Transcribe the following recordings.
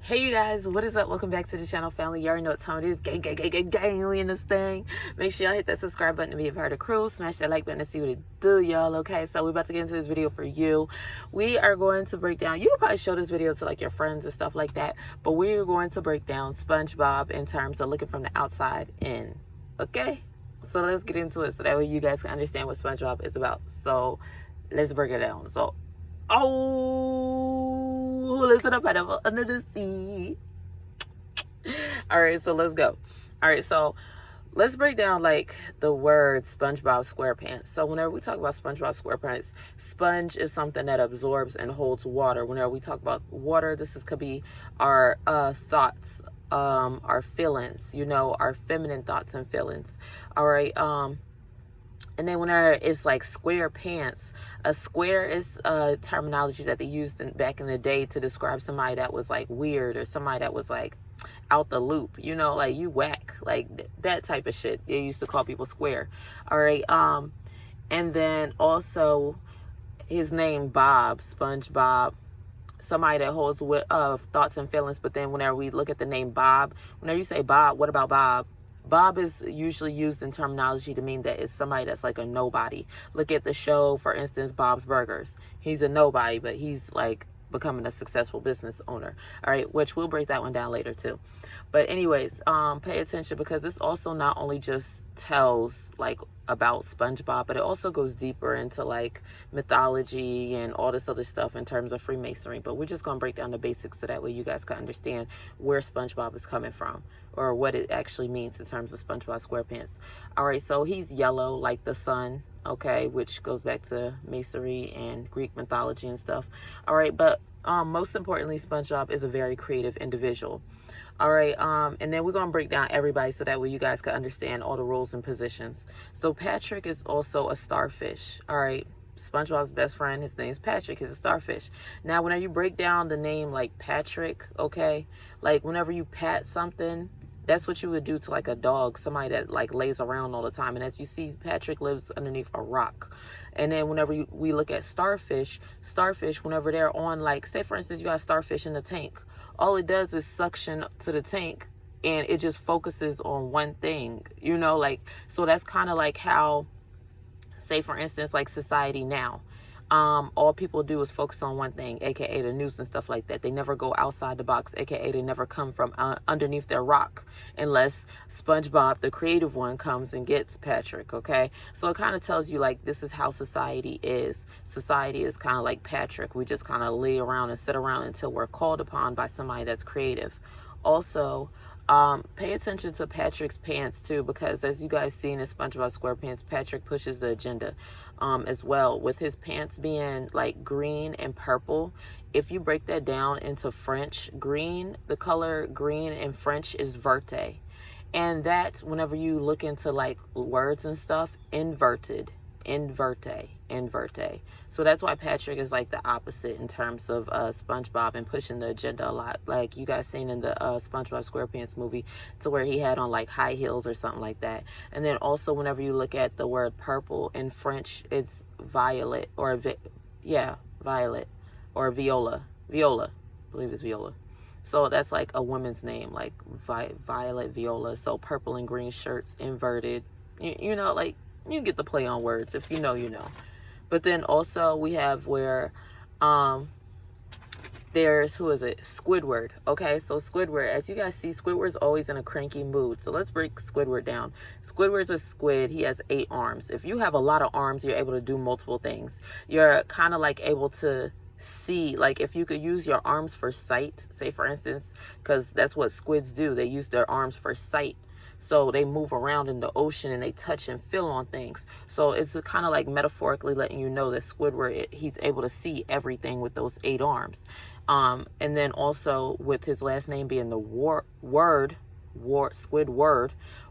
Hey you guys, what is up? Welcome back to the channel, family. You already know what time it is. Gang, gang, gang, gang, gang. We in this thing. Make sure y'all hit that subscribe button to be a part of the crew. Smash that like button to see what it do, y'all. Okay, so we're about to get into this video for you. We are going to break down, you can probably show this video to like your friends and stuff like that, but we're going to break down SpongeBob in terms of looking from the outside in. Okay, so let's get into it so that way you guys can understand what SpongeBob is about. So let's break it down. So listen up, pineapple under the sea. All right, so let's go. All right, so let's break down like the word SpongeBob SquarePants. So whenever we talk about SpongeBob SquarePants, sponge is something that absorbs and holds water. Whenever we talk about water, could be our thoughts, our feelings, you know, our feminine thoughts and feelings. All right, and then whenever it's like square pants, a square is a terminology that they used back in the day to describe somebody that was like weird or somebody that was like out the loop, you know, like you whack, like that type of shit. They used to call people square. All right. And then also his name, Bob, SpongeBob, somebody that holds with thoughts and feelings. But then whenever we look at the name Bob, whenever you say Bob, what about Bob? Bob is usually used in terminology to mean that it's somebody that's like a nobody. Look at the show, for instance, Bob's Burgers. He's a nobody, but he's like becoming a successful business owner. All right, which we'll break that one down later too. But anyways, pay attention because this also not only just tells like about SpongeBob, but it also goes deeper into like mythology and all this other stuff in terms of Freemasonry. But we're just gonna break down the basics so that way you guys can understand where SpongeBob is coming from or what it actually means in terms of SpongeBob SquarePants. All right, so he's yellow like the sun, okay, which goes back to Masonry and Greek mythology and stuff. All right, but most importantly, SpongeBob is a very creative individual. All right, and then we're going to break down everybody so that way you guys can understand all the roles and positions. So Patrick is also a starfish. All right, SpongeBob's best friend, his name's Patrick, he's a starfish. Now, whenever you break down the name like Patrick, okay, like whenever you pat something, that's what you would do to like a dog, somebody that like lays around all the time. And as you see, Patrick lives underneath a rock. And then whenever we look at starfish, whenever they're on, like, say for instance, you got a starfish in the tank. All it does is suction to the tank and it just focuses on one thing, you know, like, so that's kind of like how, say for instance, like society now. All people do is focus on one thing, aka the news and stuff like that. They never go outside the box, aka they never come from underneath their rock, unless SpongeBob, the creative one, comes and gets Patrick. Okay, so it kind of tells you like this is how society is. Society is kind of like Patrick. We just kind of lay around and sit around until we're called upon by somebody that's creative. Also, pay attention to Patrick's pants too, because as you guys seen in SpongeBob SquarePants, Patrick pushes the agenda as well, with his pants being like green and purple. If you break that down into French, green, the color green in French is verte, and that whenever you look into like words and stuff, inverte. So that's why Patrick is like the opposite in terms of SpongeBob and pushing the agenda a lot, like you guys seen in the SpongeBob SquarePants movie, to where he had on like high heels or something like that. And then also whenever you look at the word purple in French, it's violet or violet or viola, I believe it's viola. So that's like a woman's name, like Violet Viola. So purple and green shirts, inverted, you know, like you get the play on words. If you know, you know. But then also we have where there's, who is it? Squidward. Okay, so Squidward, as you guys see, Squidward's always in a cranky mood. So let's break Squidward down. Squidward's a squid. He has 8 arms. If you have a lot of arms, you're able to do multiple things. You're kind of like able to see, like if you could use your arms for sight, say for instance, because that's what squids do. They use their arms for sight. So they move around in the ocean and they touch and feel on things. So it's kind of like metaphorically letting you know that Squidward, he's able to see everything with those 8 arms. And then also with his last name being the Squidward,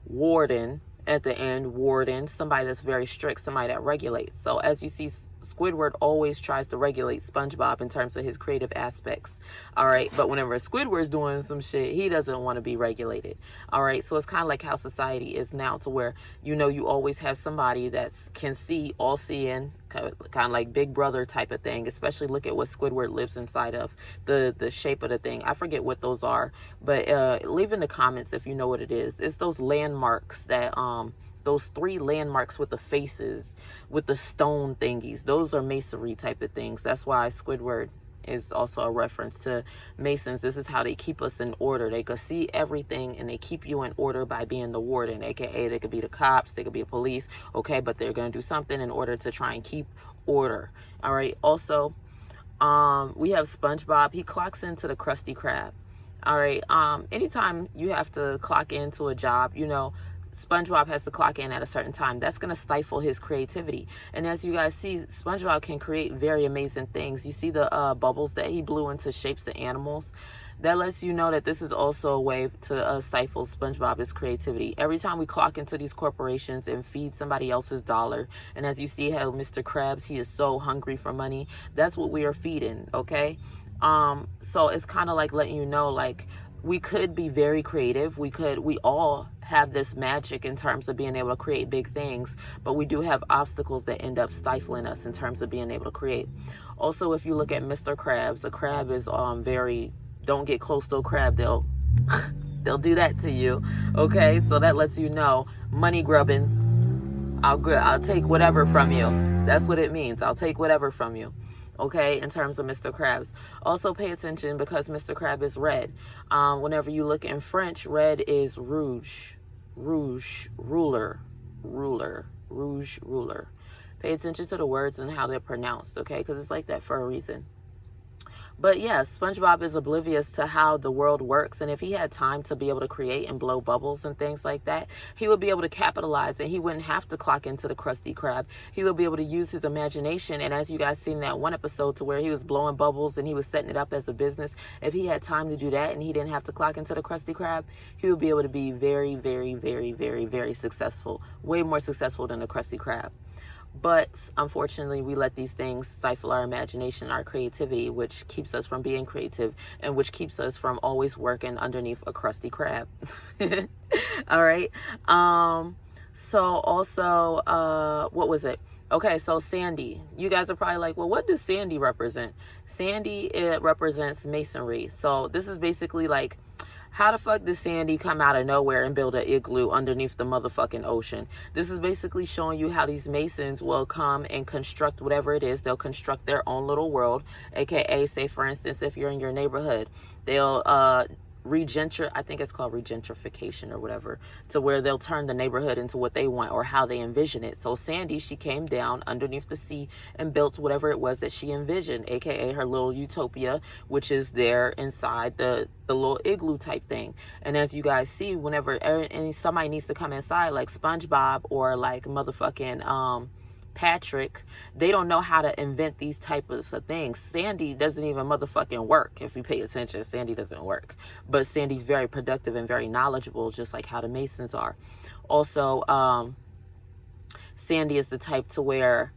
warden at the end, warden, somebody that's very strict, somebody that regulates. So as you see, Squidward always tries to regulate SpongeBob in terms of his creative aspects. All right. But whenever Squidward's doing some shit, he doesn't want to be regulated. All right. So it's kind of like how society is now, to where, you know, you always have somebody that can see, all seeing, kind of like Big Brother type of thing. Especially look at what Squidward lives inside of, the shape of the thing. I forget what those are, but leave in the comments if you know what it is. It's those landmarks that those 3 landmarks with the faces, with the stone thingies. Those are masonry type of things. That's why Squidward is also a reference to Masons. This is how they keep us in order. They can see everything and they keep you in order by being the warden, aka they could be the cops, they could be the police, okay, but they're going to do something in order to try and keep order. All right. Also, we have SpongeBob. He clocks into the Krusty Krab. All right. Anytime you have to clock into a job, you know, SpongeBob has to clock in at a certain time. That's going to stifle his creativity. And as you guys see, SpongeBob can create very amazing things. You see the bubbles that he blew into shapes of animals? That lets you know that this is also a way to stifle SpongeBob's creativity. Every time we clock into these corporations and feed somebody else's dollar, and as you see how Mr. Krabs, he is so hungry for money, that's what we are feeding, okay? So it's kind of like letting you know, like, we could be very creative. We all have this magic in terms of being able to create big things, but we do have obstacles that end up stifling us in terms of being able to create. Also, if you look at Mr. Krabs, a crab is very, don't get close to a crab. They'll do that to you. Okay, so that lets you know, money grubbing. I'll take whatever from you. That's what it means. I'll take whatever from you. Okay, in terms of Mr. Krabs. Also pay attention because Mr. Krab is red. Whenever you look in French, red is rouge. Rouge, ruler. Ruler. Rouge, ruler. Pay attention to the words and how they're pronounced, okay? Because it's like that for a reason. But yes, SpongeBob is oblivious to how the world works. And if he had time to be able to create and blow bubbles and things like that, he would be able to capitalize and he wouldn't have to clock into the Krusty Krab. He would be able to use his imagination. And as you guys seen in that one episode to where he was blowing bubbles and he was setting it up as a business, if he had time to do that and he didn't have to clock into the Krusty Krab, he would be able to be very, very, very, very, very successful. Way more successful than the Krusty Krab. But unfortunately, we let these things stifle our imagination, our creativity, which keeps us from being creative and which keeps us from always working underneath a Krusty Krab. All right. So also, what was it? Okay, so Sandy. You guys are probably like, well, what does Sandy represent? Sandy, it represents masonry. So this is basically like, how the fuck did Sandy come out of nowhere and build an igloo underneath the motherfucking ocean? This is basically showing you how these Masons will come and construct whatever it is. They'll construct their own little world, aka, say for instance, if you're in your neighborhood, they'll I think it's called regentrification or whatever, to where they'll turn the neighborhood into what they want or how they envision it. So Sandy, she came down underneath the sea and built whatever it was that she envisioned, aka her little utopia, which is there inside the little igloo type thing. And as you guys see, whenever somebody needs to come inside, like SpongeBob or like motherfucking Patrick, they don't know how to invent these types of things. Sandy doesn't even motherfucking work. If you pay attention, Sandy doesn't work. But Sandy's very productive and very knowledgeable, just like how the Masons are. Also, Sandy is the type to where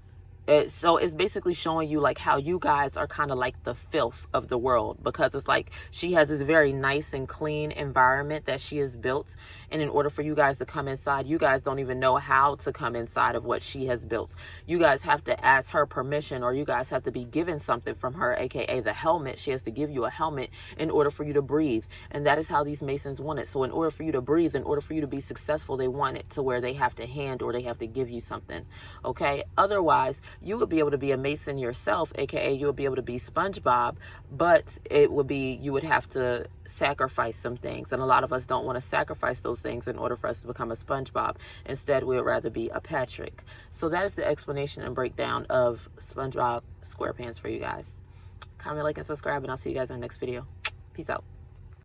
so it's basically showing you like how you guys are kind of like the filth of the world, because it's like she has this very nice and clean environment that she has built, and in order for you guys to come inside, you guys don't even know how to come inside of what she has built. You guys have to ask her permission, or you guys have to be given something from her, aka the helmet. She has to give you a helmet in order for you to breathe, and that is how these Masons want it. So in order for you to breathe, in order for you to be successful, they want it to where they have to hand or they have to give you something, okay? Otherwise, you would be able to be a Mason yourself, aka you would be able to be SpongeBob, but it would be, you would have to sacrifice some things, and a lot of us don't want to sacrifice those things in order for us to become a SpongeBob. Instead, we would rather be a Patrick. So that is the explanation and breakdown of SpongeBob Squarepants for you guys. Comment, like, and subscribe, and I'll see you guys in the next video. Peace out.